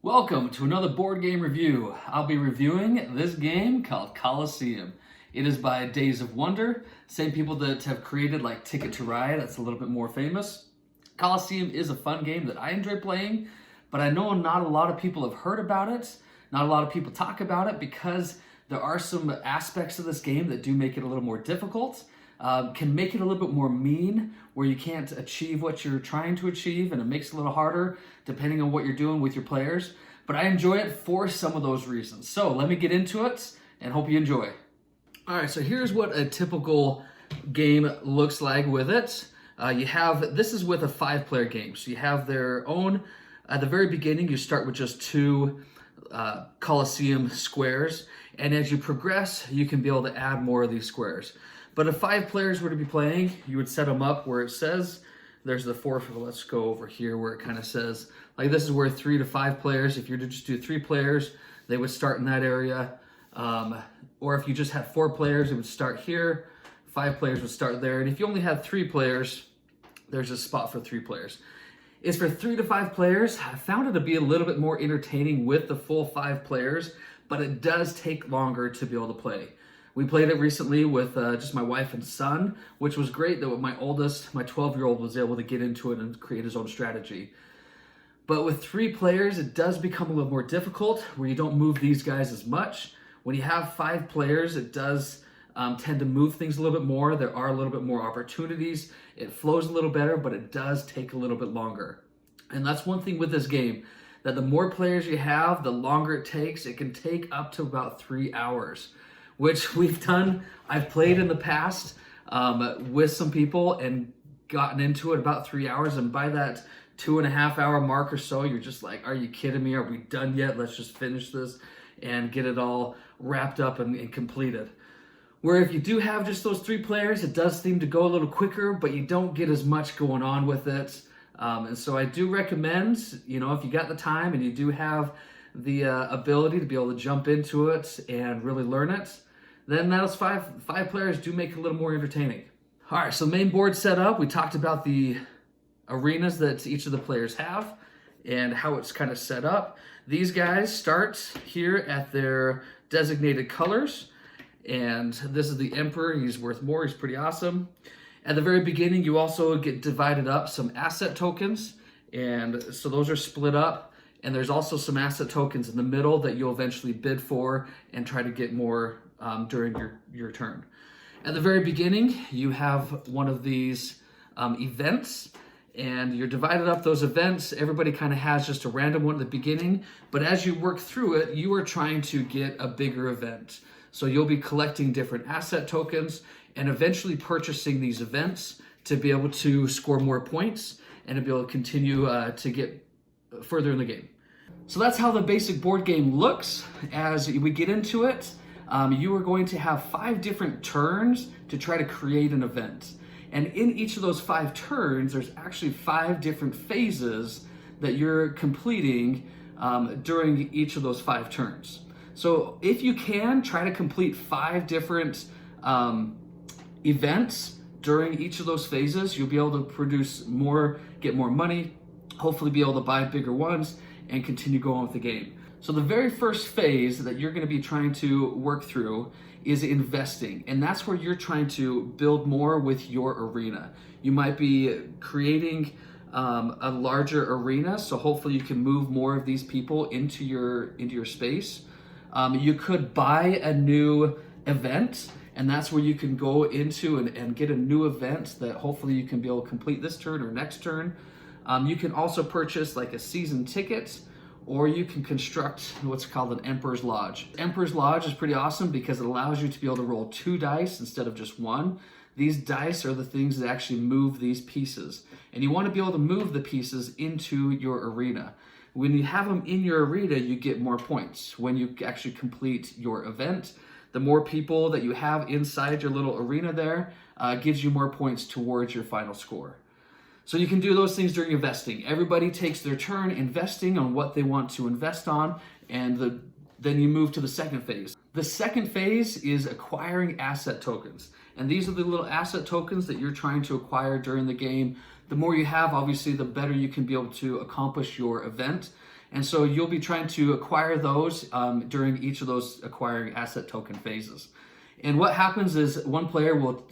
Welcome to another board game review. I'll be reviewing this game called Colosseum. It is by Days of Wonder, same people that have created like Ticket to Ride, that's a little bit more famous. Colosseum is a fun game that I enjoy playing, but I know not a lot of people have heard about it. Not a lot of people talk about it because there are some aspects of this game that do make it a little more difficult. Can make it a little bit more mean, where you can't achieve what you're trying to achieve, and it makes it a little harder depending on what you're doing with your players. But I enjoy it for some of those reasons. So let me get into it and hope you enjoy. All right, so here's what a typical game looks like with it. This is with a 5-player game. So you have their own, at the very beginning, you start with just 2 Colosseum squares. And as you progress, you can be able to add more of these squares. But if 5 players were to be playing, you would set them up where it says, there's the 4, let's go over here where it kind of says, like this is where 3 to 5 players, if you're to just do 3 players, they would start in that area. Or if you just had 4 players, it would start here, 5 players would start there. And if you only had 3 players, there's a spot for 3 players. It's for 3 to 5 players. I found it to be a little bit more entertaining with the full 5 players, but it does take longer to be able to play. We played it recently with just my wife and son, which was great that my oldest, my 12-year-old, was able to get into it and create his own strategy. But with 3 players, it does become a little more difficult where you don't move these guys as much. When you have 5 players, it does tend to move things a little bit more. There are a little bit more opportunities. It flows a little better, but it does take a little bit longer. And that's one thing with this game, that the more players you have, the longer it takes. It can take up to about 3 hours. Which we've done. I've played in the past with some people and gotten into it about 3 hours, and by that 2.5-hour mark or so, you're just like, are you kidding me? Are we done yet? Let's just finish this and get it all wrapped up and completed. Where if you do have just those 3 players, it does seem to go a little quicker, but you don't get as much going on with it. And so I do recommend, if you got the time and you do have the ability to be able to jump into it and really learn it, then those five players do make it a little more entertaining. All right, so main board set up. We talked about the arenas that each of the players have and how it's kind of set up. These guys start here at their designated colors, and this is the Emperor. He's worth more. He's pretty awesome. At the very beginning, you also get divided up some asset tokens, and so those are split up. And there's also some asset tokens in the middle that you'll eventually bid for and try to get more during your turn. At the very beginning, you have one of these events, and you're divided up those events. Everybody kind of has just a random one at the beginning, but as you work through it, you are trying to get a bigger event. So you'll be collecting different asset tokens and eventually purchasing these events to be able to score more points and to be able to continue to get further in the game. So that's how the basic board game looks. As we get into it, you are going to have 5 different turns to try to create an event. And in each of those 5 turns, there's actually 5 different phases that you're completing during each of those 5 turns. So if you can, try to complete 5 different events during each of those phases. You'll be able to produce more, get more money, hopefully be able to buy bigger ones, and continue going with the game. So the very first phase that you're going to be trying to work through is investing, and that's where you're trying to build more with your arena. You might be creating a larger arena, so hopefully you can move more of these people into your space. You could buy a new event, and that's where you can go into and get a new event that hopefully you can be able to complete this turn or next turn. You can also purchase like a season ticket, or you can construct what's called an Emperor's Lodge. Emperor's Lodge is pretty awesome because it allows you to be able to roll 2 dice instead of just 1. These dice are the things that actually move these pieces. And you want to be able to move the pieces into your arena. When you have them in your arena, you get more points. When you actually complete your event, the more people that you have inside your little arena there gives you more points towards your final score. So you can do those things during investing. Everybody takes their turn investing on what they want to invest on, and then you move to the second phase. The second phase is acquiring asset tokens. And these are the little asset tokens that you're trying to acquire during the game. The more you have, obviously, the better you can be able to accomplish your event. And so you'll be trying to acquire those during each of those acquiring asset token phases. And what happens is one player will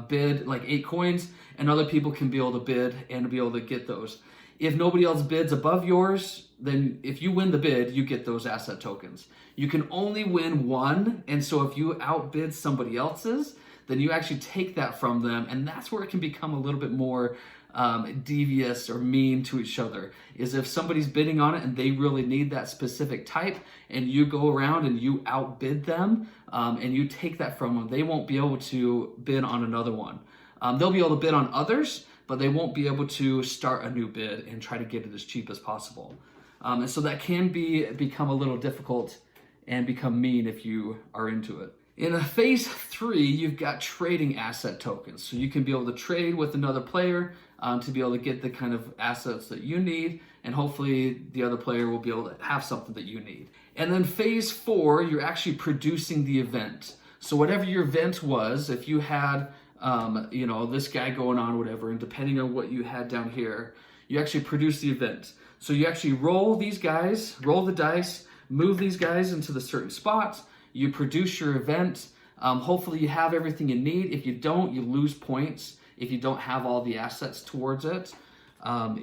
bid like 8 coins, and other people can be able to bid and be able to get those. If nobody else bids above yours, then if you win the bid, you get those asset tokens. You can only win one, and so if you outbid somebody else's, then you actually take that from them, and that's where it can become a little bit more devious or mean to each other, is if somebody's bidding on it and they really need that specific type, and you go around and you outbid them, and you take that from them, they won't be able to bid on another one. They'll be able to bid on others, but they won't be able to start a new bid and try to get it as cheap as possible. And so that can become a little difficult and become mean if you are into it. In phase 3, you've got trading asset tokens. So you can be able to trade with another player to be able to get the kind of assets that you need, and hopefully the other player will be able to have something that you need. And then phase 4, you're actually producing the event. So whatever your event was, if you had this guy going on, whatever, and depending on what you had down here, you actually produce the event. So you actually roll these guys, roll the dice, move these guys into the certain spots, you produce your event. Hopefully you have everything you need. If you don't, you lose points if you don't have all the assets towards it.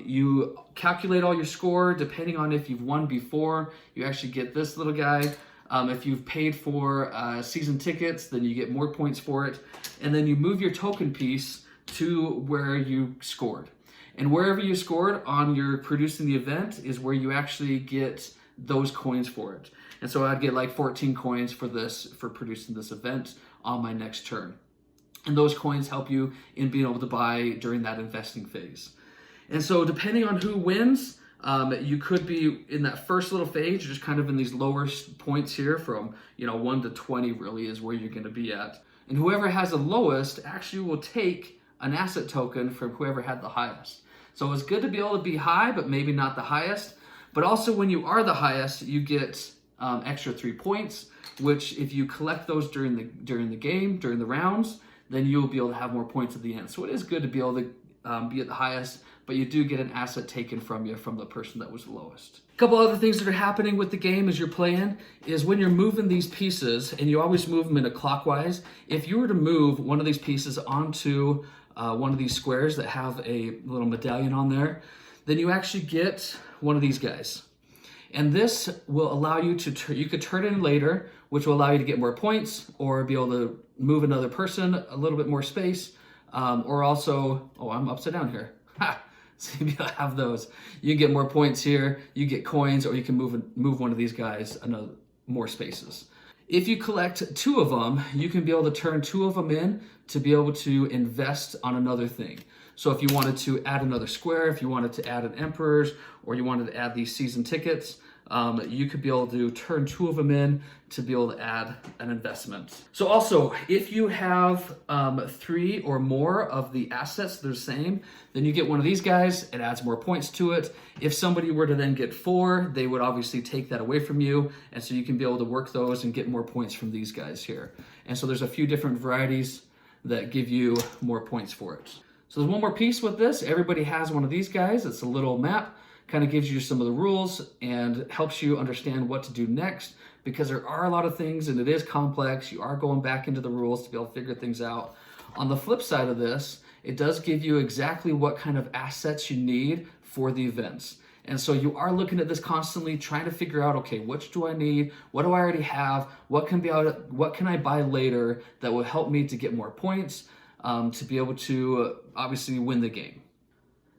You calculate all your score depending on if you've won before. You actually get this little guy. If you've paid for season tickets, then you get more points for it. And then you move your token piece to where you scored. And wherever you scored on your producing the event is where you actually get those coins for it. And so I'd get like 14 coins for producing this event on my next turn. And those coins help you in being able to buy during that investing phase. And so depending on who wins, you could be in that first little phase, just kind of in these lower points here from 1 to 20 really is where you're going to be at. And whoever has the lowest actually will take an asset token from whoever had the highest. So it's good to be able to be high, but maybe not the highest. But also when you are the highest, you get extra 3 points, which if you collect those during the game, during the rounds, then you'll be able to have more points at the end. So it is good to be able to be at the highest, but you do get an asset taken from you from the person that was the lowest. A couple other things that are happening with the game as you're playing is when you're moving these pieces, and you always move them in a clockwise, if you were to move one of these pieces onto one of these squares that have a little medallion on there, then you actually get one of these guys. And this will allow you to, you could turn it in later, which will allow you to get more points or be able to move another person a little bit more space. Or also, I'm upside down here. Ha! So you'll have those. You get more points here, you get coins, or you can move one of these guys more spaces. If you collect 2 of them, you can be able to turn 2 of them in to be able to invest on another thing. So if you wanted to add another square, if you wanted to add an emperor's, or you wanted to add these season tickets, you could be able to turn 2 of them in to be able to add an investment. So also, if you have 3 or more of the assets that are the same, then you get one of these guys, it adds more points to it. If somebody were to then get 4, they would obviously take that away from you, and so you can be able to work those and get more points from these guys here. And so there's a few different varieties that give you more points for it. So there's one more piece with this. Everybody has one of these guys. It's a little map. Kind of gives you some of the rules and helps you understand what to do next, because there are a lot of things and it is complex. You are going back into the rules to be able to figure things out. On the flip side of this, it does give you exactly what kind of assets you need for the events. And so you are looking at this constantly, trying to figure out, okay, which do I need? What do I already have? What can I buy later that will help me to get more points, to be able to obviously win the game?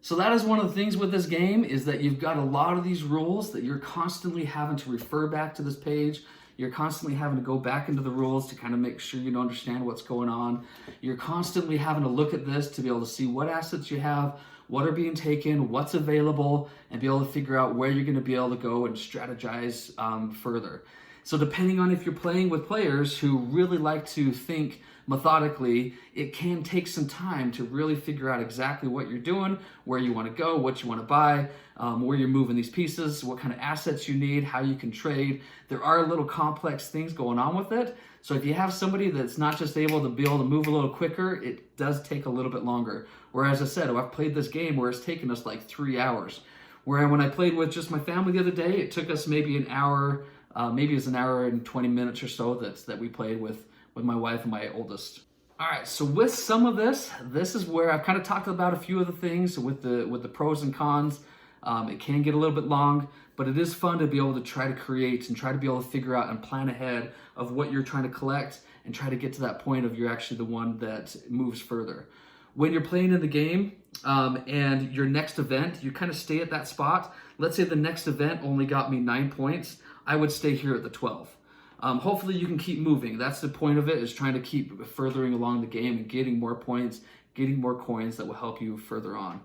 So that is one of the things with this game, is that you've got a lot of these rules that you're constantly having to refer back to this page. You're constantly having to go back into the rules to kind of make sure you understand what's going on. You're constantly having to look at this to be able to see what assets you have, what are being taken, what's available, and be able to figure out where you're going to be able to go and strategize further. So depending on if you're playing with players who really like to think methodically, it can take some time to really figure out exactly what you're doing, where you want to go, what you want to buy, where you're moving these pieces, what kind of assets you need, how you can trade. There are little complex things going on with it. So if you have somebody that's not just able to move a little quicker, it does take a little bit longer. Whereas I said, I've played this game where it's taken us like 3 hours. Where when I played with just my family the other day, it took us maybe an hour, maybe it was an hour and 20 minutes or so that we played with my wife and my oldest. All right, so with some of this is where I've kind of talked about a few of the things with the pros and cons. It can get a little bit long, but it is fun to be able to try to create and try to be able to figure out and plan ahead of what you're trying to collect and try to get to that point of you're actually the one that moves further. When you're playing in the game and your next event, you kind of stay at that spot. Let's say the next event only got me 9 points. I would stay here at the 12. Hopefully you can keep moving. That's the point of it, is trying to keep furthering along the game and getting more points, getting more coins that will help you further on.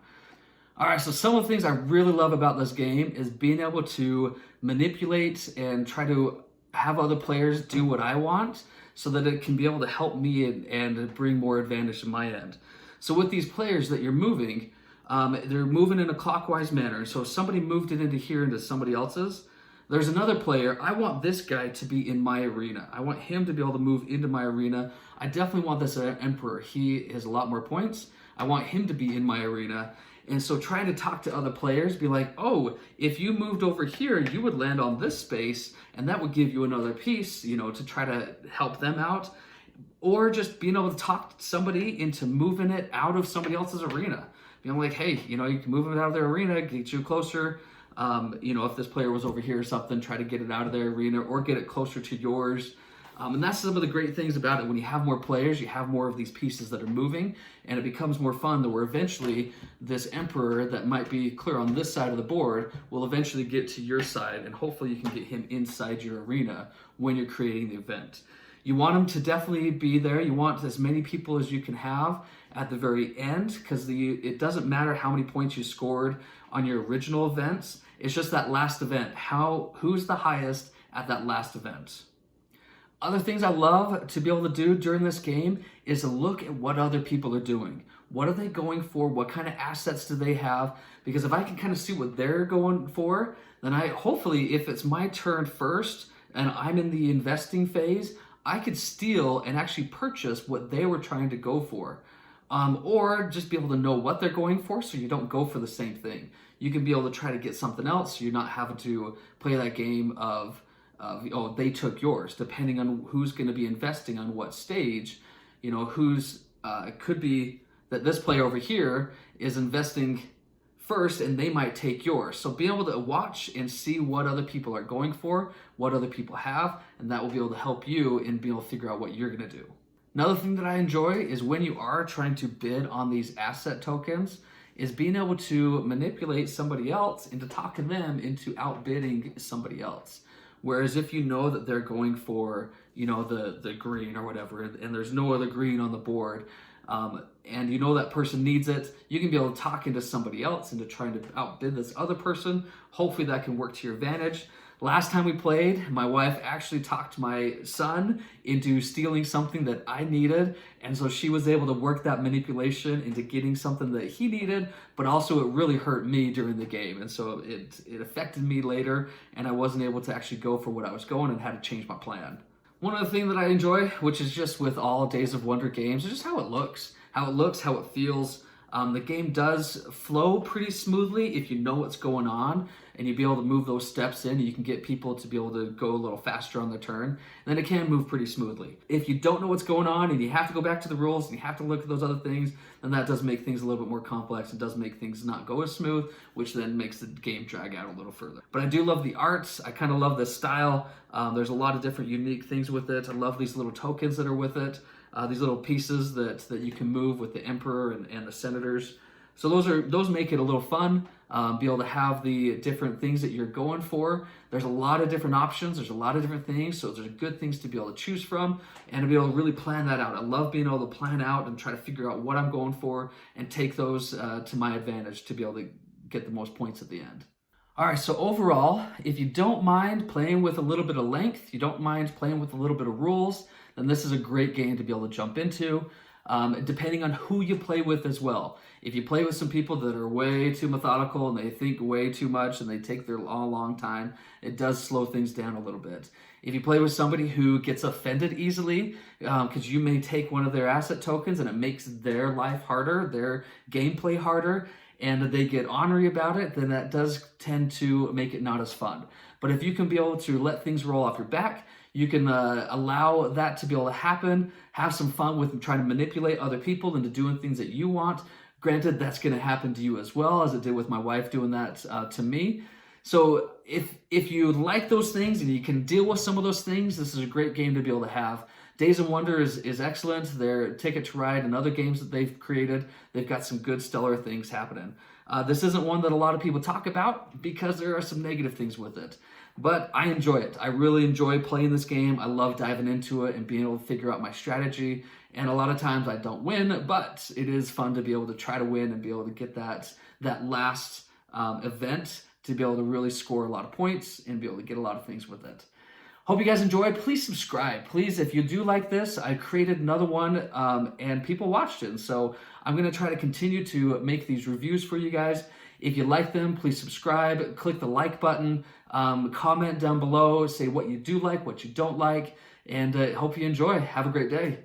All right, so some of the things I really love about this game is being able to manipulate and try to have other players do what I want so that it can be able to help me and bring more advantage to my end. So with these players that you're moving, they're moving in a clockwise manner. So if somebody moved it into here into somebody else's, there's another player. I want this guy to be in my arena. I want him to be able to move into my arena. I definitely want this Emperor. He has a lot more points. I want him to be in my arena. And so trying to talk to other players, be like, oh, if you moved over here, you would land on this space, and that would give you another piece, to try to help them out. Or just being able to talk somebody into moving it out of somebody else's arena. Being like, hey, you can move it out of their arena, get you closer. If this player was over here or something, try to get it out of their arena or get it closer to yours. And that's some of the great things about it. When you have more players, you have more of these pieces that are moving, and it becomes more fun that where eventually this Emperor that might be clear on this side of the board will eventually get to your side, and hopefully you can get him inside your arena when you're creating the event. You want him to definitely be there. You want as many people as you can have at the very end, because it doesn't matter how many points you scored on your original events. It's just that last event. Who's the highest at that last event? Other things I love to be able to do during this game is to look at what other people are doing. What are they going for? What kind of assets do they have? Because if I can kind of see what they're going for, then hopefully, if it's my turn first and I'm in the investing phase, I could steal and actually purchase what they were trying to go for. Or just be able to know what they're going for so you don't go for the same thing. You can be able to try to get something else so you're not having to play that game of they took yours, depending on who's going to be investing on what stage. It could be that this player over here is investing first and they might take yours. So be able to watch and see what other people are going for, what other people have, and that will be able to help you and be able to figure out what you're going to do. Another thing that I enjoy is when you are trying to bid on these asset tokens is being able to manipulate somebody else into talking them into outbidding somebody else. Whereas if you know that they're going for, the green or whatever, and there's no other green on the board, and that person needs it, you can be able to talk into somebody else into trying to outbid this other person. Hopefully that can work to your advantage. Last time we played, my wife actually talked my son into stealing something that I needed, and so she was able to work that manipulation into getting something that he needed, but also it really hurt me during the game, and so it affected me later, and I wasn't able to actually go for what I was going and had to change my plan. One other thing that I enjoy, which is just with all Days of Wonder games, is just how it looks, how it feels. The game does flow pretty smoothly if you know what's going on, and you'll be able to move those steps in, and you can get people to be able to go a little faster on their turn, and then it can move pretty smoothly. If you don't know what's going on and you have to go back to the rules and you have to look at those other things, then that does make things a little bit more complex and does make things not go as smooth, which then makes the game drag out a little further. But I do love the arts. I kind of love the style. There's a lot of different unique things with it. I love these little tokens that are with it. These little pieces that you can move with the Emperor and the Senators. So those make it a little fun, be able to have the different things that you're going for. There's a lot of different options. There's a lot of different things. So there's good things to be able to choose from and to be able to really plan that out. I love being able to plan out and try to figure out what I'm going for and take those to my advantage to be able to get the most points at the end. All right, so overall, if you don't mind playing with a little bit of length, you don't mind playing with a little bit of rules, then this is a great game to be able to jump into, depending on who you play with as well. If you play with some people that are way too methodical and they think way too much and they take their long time, it does slow things down a little bit. If you play with somebody who gets offended easily, because you may take one of their asset tokens and it makes their life harder, their gameplay harder, and they get ornery about it, then that does tend to make it not as fun. But if you can be able to let things roll off your back, you can allow that to be able to happen, have some fun with trying to manipulate other people into doing things that you want. Granted, that's going to happen to you as well, as it did with my wife doing that to me. So if you like those things and you can deal with some of those things, this is a great game to be able to have. Days of Wonder is excellent. Their Ticket to Ride and other games that they've created, they've got some good stellar things happening. This isn't one that a lot of people talk about because there are some negative things with it. But I enjoy it. I really enjoy playing this game. I love diving into it and being able to figure out my strategy. And a lot of times I don't win, but it is fun to be able to try to win and be able to get that last event to be able to really score a lot of points and be able to get a lot of things with it. Hope you guys enjoyed. Please subscribe. Please, if you do like this, I created another one and people watched it. And so I'm going to try to continue to make these reviews for you guys. If you like them, please subscribe, click the like button, comment down below, say what you do like, what you don't like, and hope you enjoy. Have a great day.